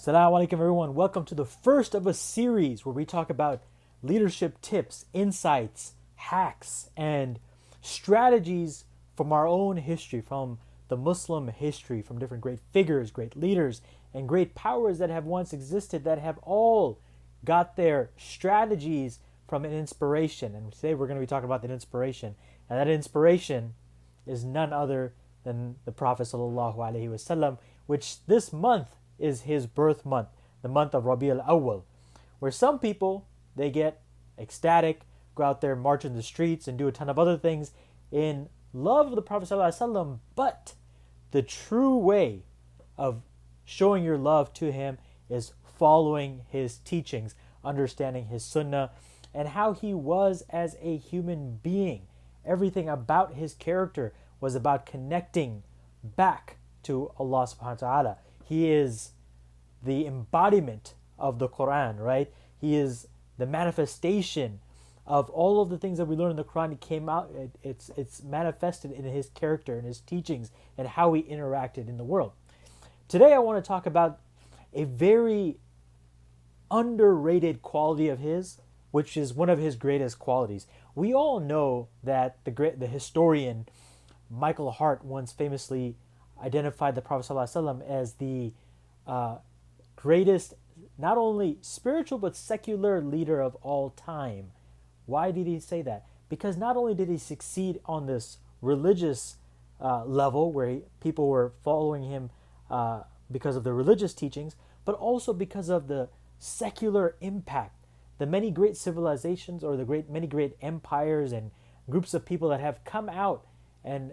Assalamu alaikum, everyone. Welcome to the first of a series where we talk about leadership tips, insights, hacks, and strategies from our own history, from the Muslim history, from different great figures, great leaders, and great powers that have once existed that have all got their strategies from an inspiration. And today we're going to be talking about that inspiration. And that inspiration is none other than the Prophet Sallallahu Alaihi Wasallam, which this month is his birth month, the month of Rabi al-Awwal, where some people, they get ecstatic, go out there, march in the streets, and do a ton of other things in love of the Prophet ﷺ. But the true way of showing your love to him is following his teachings, understanding his sunnah, and how he was as a human being. Everything about his character was about connecting back to Allah subhanahu wa ta'ala. He is the embodiment of the Quran, right? He is the manifestation of all of the things that we learn in the Quran. It came out, it's manifested in his character and his teachings and how he interacted in the world. Today I want to talk about a very underrated quality of his, which is one of his greatest qualities. We all know that the historian Michael Hart once famously identified the Prophet ﷺ as the greatest, not only spiritual but secular leader of all time. Why did he say that? Because not only did he succeed on this religious level where people were following him because of the religious teachings, but also because of the secular impact. The many great civilizations or many great empires and groups of people that have come out and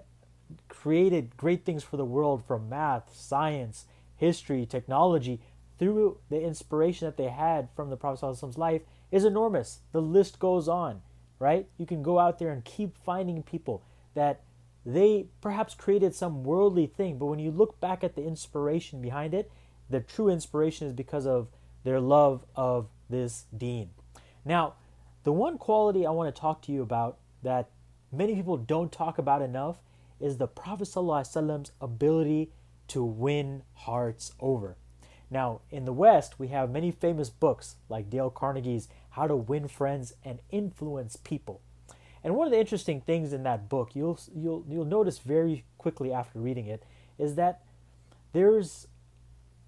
created great things for the world, from math, science, history, technology, through the inspiration that they had from the Prophet ﷺ's life is enormous. The list goes on, right? You can go out there and keep finding people that they perhaps created some worldly thing, but when you look back at the inspiration behind it, the true inspiration is because of their love of this deen. Now, the one quality I want to talk to you about that many people don't talk about enough is the Prophet ﷺ's ability to win hearts over. Now, in the West, we have many famous books like Dale Carnegie's How to Win Friends and Influence People. And one of the interesting things in that book, you'll notice very quickly after reading it, is that there's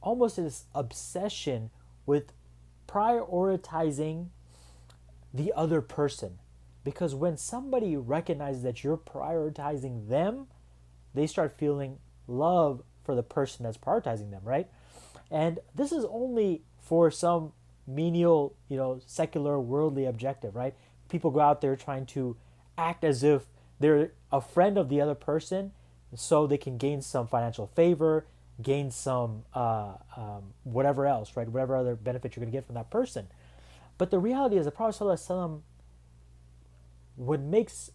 almost this obsession with prioritizing the other person. Because when somebody recognizes that you're prioritizing them, they start feeling love for the person that's prioritizing them, right? And this is only for some menial, secular, worldly objective, right? People go out there trying to act as if they're a friend of the other person so they can gain some financial favor, gain some whatever else, right? Whatever other benefit you're going to get from that person. But the reality is the Prophet ﷺ, what makes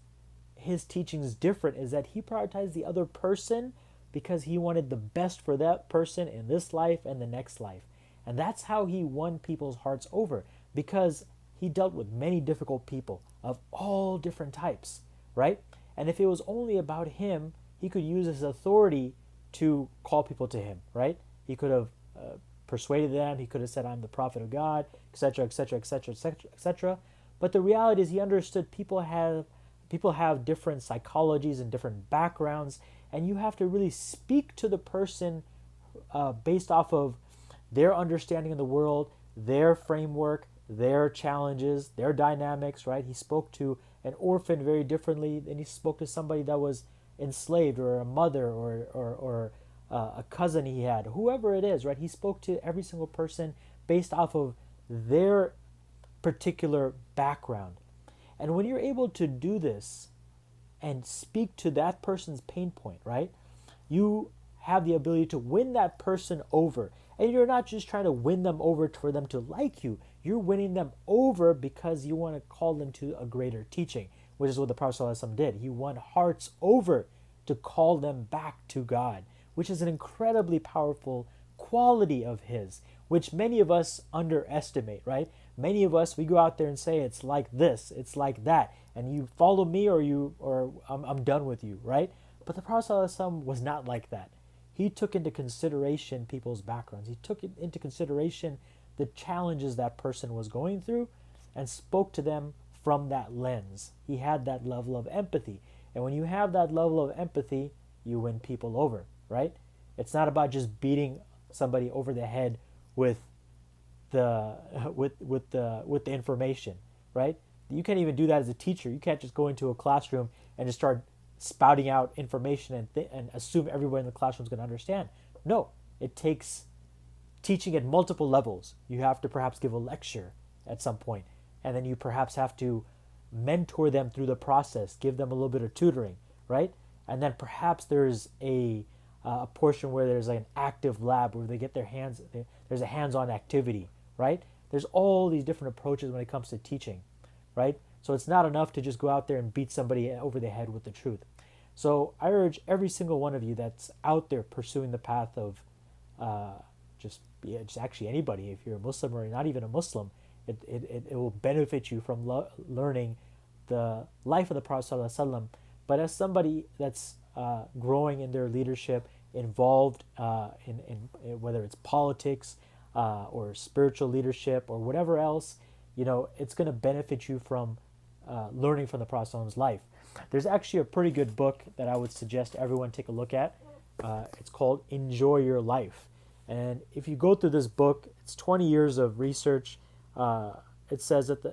his teachings different is that he prioritized the other person because he wanted the best for that person in this life and the next life. And that's how he won people's hearts over, because he dealt with many difficult people of all different types, right? And if it was only about him, he could use his authority to call people to him, right? He could have persuaded them. He could have said, I'm the prophet of God, etc., etc., etc., etc., etc. But the reality is he understood people have different psychologies and different backgrounds, and you have to really speak to the person based off of their understanding of the world, their framework, their challenges, their dynamics, right? He spoke to an orphan very differently than he spoke to somebody that was enslaved, or a mother, or a cousin he had, whoever it is, right? He spoke to every single person based off of their particular background. And when you're able to do this and speak to that person's pain point, right, you have the ability to win that person over. And you're not just trying to win them over for them to like you. You're winning them over because you want to call them to a greater teaching, which is what the Prophet ﷺ did. He won hearts over to call them back to God, which is an incredibly powerful quality of his, which many of us underestimate, right? Many of us, we go out there and say, it's like this, it's like that, and you follow me or I'm done with you, right? But the Prophet ﷺ was not like that. he took into consideration people's backgrounds. He took into consideration the challenges that person was going through and spoke to them from that lens. He had that level of empathy. And when you have that level of empathy, you win people over, right? It's not about just beating somebody over the head with the information, right? You can't even do that as a teacher. You can't just go into a classroom and just start spouting out information and assume everyone in the classroom is going to understand. No, it takes teaching at multiple levels. You have to perhaps give a lecture at some point, and then you perhaps have to mentor them through the process, give them a little bit of tutoring, right? And then perhaps there's a portion where there's like an active lab where they get their hands, there's a hands-on activity, right? There's all these different approaches when it comes to teaching, right? So it's not enough to just go out there and beat somebody over the head with the truth. So I urge every single one of you that's out there pursuing the path of just actually anybody, if you're a Muslim or not even a Muslim, it will benefit you from learning the life of the Prophet ﷺ. But as somebody that's growing in their leadership, involved in whether it's politics or spiritual leadership or whatever else, it's going to benefit you from learning from the Prophet ﷺ's life. There's actually a pretty good book that I would suggest everyone take a look at. It's called Enjoy Your Life. And if you go through this book, it's 20 years of research. It says that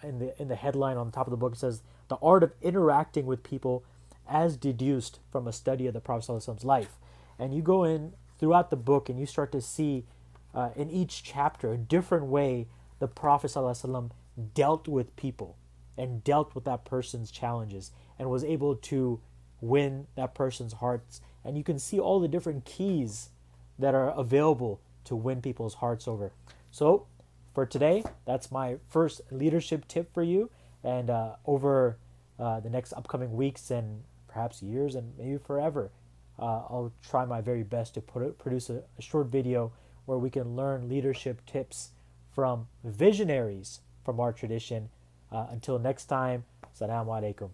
in the headline on the top of the book, it says, "The art of interacting with people as deduced from a study of the Prophet ﷺ's life." And you go in throughout the book and you start to see in each chapter a different way the Prophet ﷺ dealt with people and dealt with that person's challenges and was able to win that person's hearts. And you can see all the different keys that are available to win people's hearts over. So for today, that's my first leadership tip for you. And over the next upcoming weeks and perhaps years and maybe forever, I'll try my very best to produce a short video where we can learn leadership tips from visionaries from our tradition. Until next time, Assalamu alaikum.